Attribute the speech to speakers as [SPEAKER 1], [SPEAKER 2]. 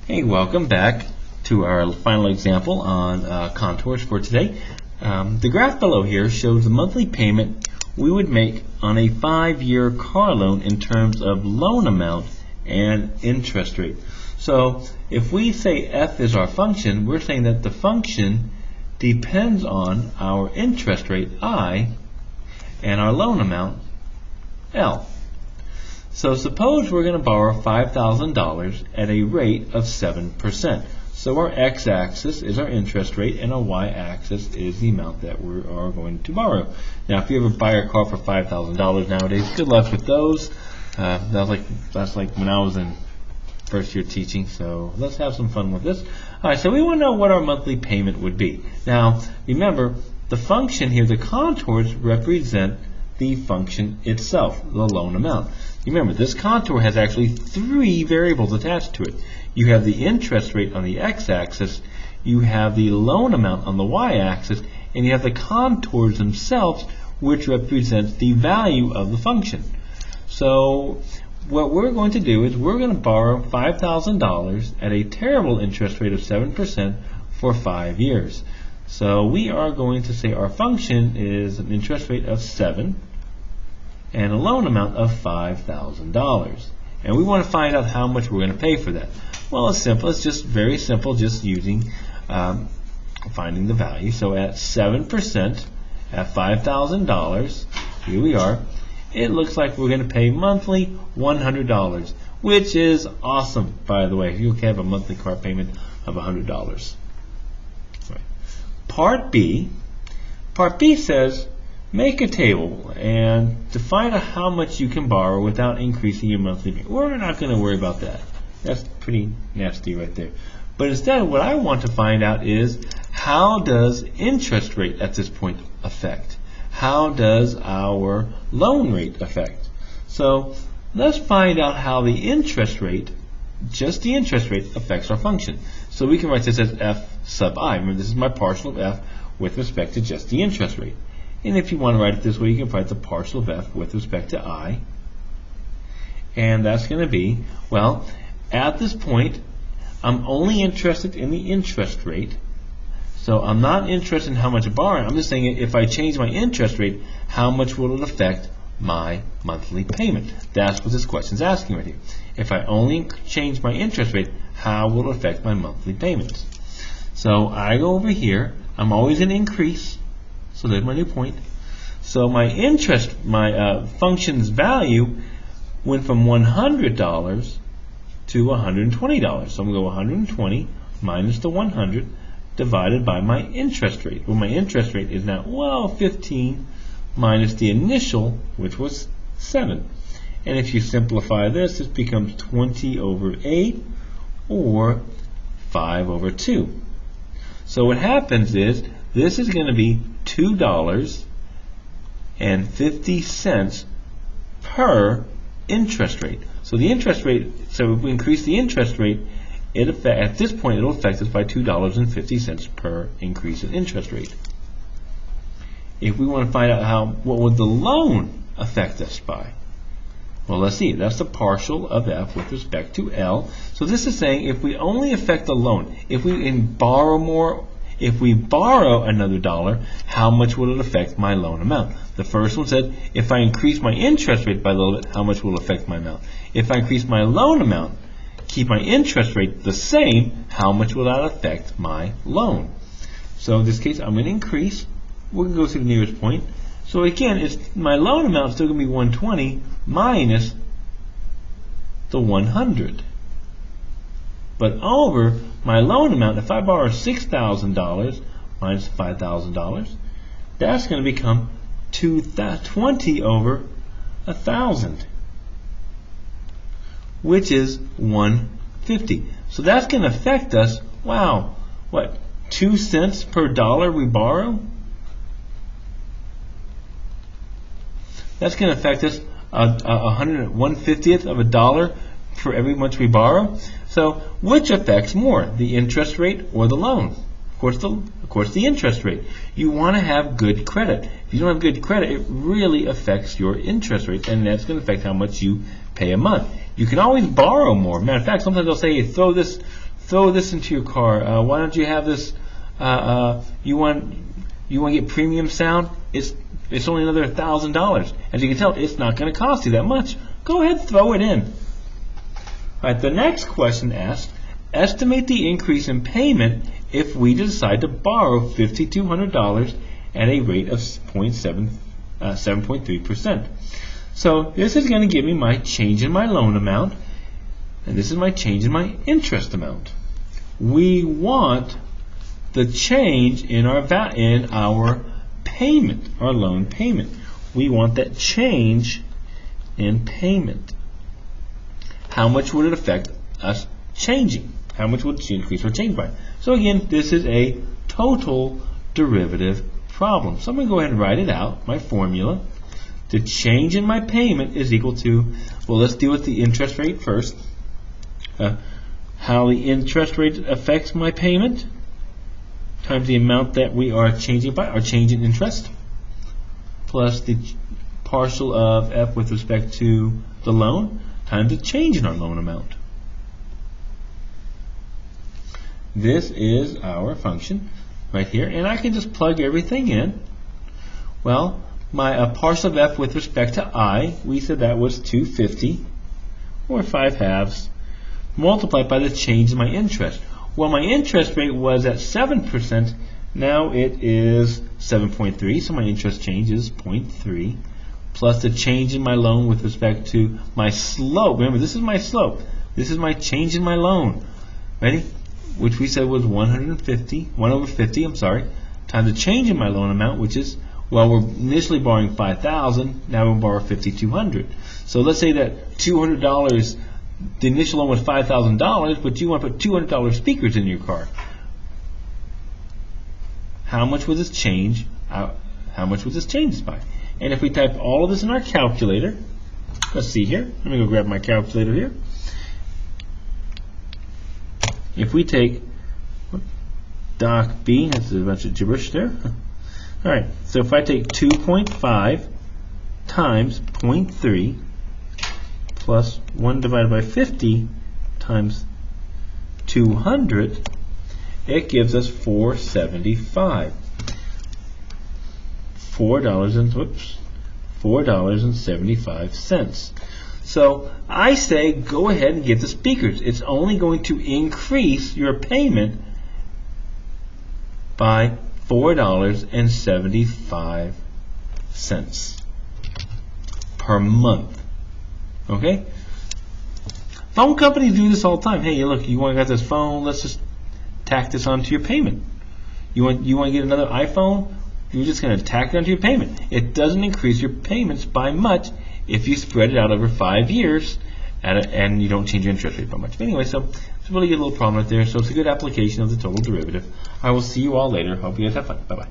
[SPEAKER 1] Hey, welcome back to our final example on contours for today. The graph below here shows the monthly payment we would make on a 5-year car loan in terms of loan amount and interest rate. So if we say f is our function, we're saying that the function depends on our interest rate I and our loan amount L. So suppose we're going to borrow $5,000 at a rate of 7%. So our x-axis is our interest rate and our y-axis is the amount that we are going to borrow. Now if you ever buy a car for $5,000 nowadays, good luck with those. That's like when I was in first year teaching, so let's have some fun with this. Alright, so we want to know what our monthly payment would be. Now remember, the function here, the contours represent the function itself, the loan amount. Remember, this contour has actually 3 variables attached to it. You have the interest rate on the x-axis, you have the loan amount on the y-axis, and you have the contours themselves, which represents the value of the function. So what we're going to do is we're going to borrow $5,000 at a terrible interest rate of 7% for 5 years. So we are going to say our function is an interest rate of 7 and a loan amount of $5,000. And we want to find out how much we're going to pay for that. Well, it's simple. It's just very simple, just using finding the value. So at 7% at $5,000, here we are, it looks like we're going to pay monthly $100, which is awesome, by the way. If you have a monthly car payment of $100. Right. Part B says make a table and to find out how much you can borrow without increasing your monthly payment. We're not going to worry about that. That's pretty nasty right there. But instead, what I want to find out is how does interest rate at this point affect? How does our loan rate affect? So let's find out how the interest rate, just the interest rate, affects our function. So we can write this as f sub I. Remember, this is my partial of f with respect to just the interest rate. And if you want to write it this way, you can write the partial of f with respect to I. And that's going to be, well, at this point, I'm only interested in the interest rate. So I'm not interested in how much I'm borrowing. I'm just saying if I change my interest rate, how much will it affect my monthly payment? That's what this question is asking right here. If I only change my interest rate, how will it affect my monthly payments? So I go over here. I'm always in increase. So there's my new point. So my function's value went from $100 to $120. So I'm going to go 120 minus the 100 divided by my interest rate. Well, my interest rate is now, 15 minus the initial, which was 7. And if you simplify this, this becomes 20 over 8 or 5 over 2. So what happens is this is going to be $2.50 per interest rate. So the interest rate, so if we increase the interest rate, at this point it'll affect us by $2.50 per increase in interest rate. If we want to find out what would the loan affect us by, well, let's see. That's the partial of f with respect to L. So this is saying if we only affect the loan, if we borrow more, if we borrow another dollar, how much will it affect my loan amount? The first one said, if I increase my interest rate by a little bit, how much will it affect my amount? If I increase my loan amount, keep my interest rate the same, how much will that affect my loan? So in this case, I'm going to increase. We're going to go to the nearest point. So again, my loan amount is still going to be 120 minus the 100. But over my loan amount, if I borrow $6,000 minus $5,000, that's going to become 20 over 1,000, which is 150. So that's going to affect us, wow, what, 2 cents per dollar we borrow? That's going to affect us 1/150th of a dollar for every much we borrow. So which affects more, the interest rate or the loan? Of course, the interest rate. You want to have good credit. If you don't have good credit, it really affects your interest rate, and that's going to affect how much you pay a month. You can always borrow more. Matter of fact, sometimes they'll say, throw this throw this into your car. Why don't you have this? You want to get premium sound? It's only another $1,000. As you can tell, it's not going to cost you that much. Go ahead, throw it in. All right. The next question asks, estimate the increase in payment if we decide to borrow $5,200 at a rate of 7.3%. So this is going to give me my change in my loan amount, and this is my change in my interest amount. We want the change in our payment, our loan payment. We want that change in payment. How much would it affect us changing? How much would it increase or change by? So again, this is a total derivative problem. So I'm going to go ahead and write it out, my formula. The change in my payment is equal to, well, let's deal with the interest rate first. How the interest rate affects my payment times the amount that we are changing by, our change in interest, plus the partial of f with respect to the loan times the change in our loan amount. This is our function right here, and I can just plug everything in. Well, my partial of f with respect to I, we said that was 250, or 5/2, multiplied by the change in my interest. Well, my interest rate was at 7%, now it is 7.3, so my interest change is 0.3, plus the change in my loan with respect to my slope. Remember, this is my slope. This is my change in my loan. Ready? Which we said was 1 over 50, times the change in my loan amount, which is, well, we're initially borrowing $5,000, now we'll borrow $5,200. So let's say that $200, the initial loan was $5,000, but you want to put $200 speakers in your car. How much would this change? How much would this change us by? And if we type all of this in our calculator, let's see here. Let me go grab my calculator here. If we take Doc B, that's a bunch of gibberish there. All right, so if I take 2.5 times 0.3 plus 1 divided by 50 times 200, it gives us $4.75. $4.75. So I say go ahead and get the speakers. It's only going to increase your payment by $4.75 per month. Okay? Phone companies do this all the time. Hey, look, you want to get this phone? Let's just tack this onto your payment. You want to get another iPhone? You're just going to tack it onto your payment. It doesn't increase your payments by much if you spread it out over 5 years and you don't change your interest rate by much. But anyway, so it's a really good little problem right there. So it's a good application of the total derivative. I will see you all later. Hope you guys have fun. Bye-bye.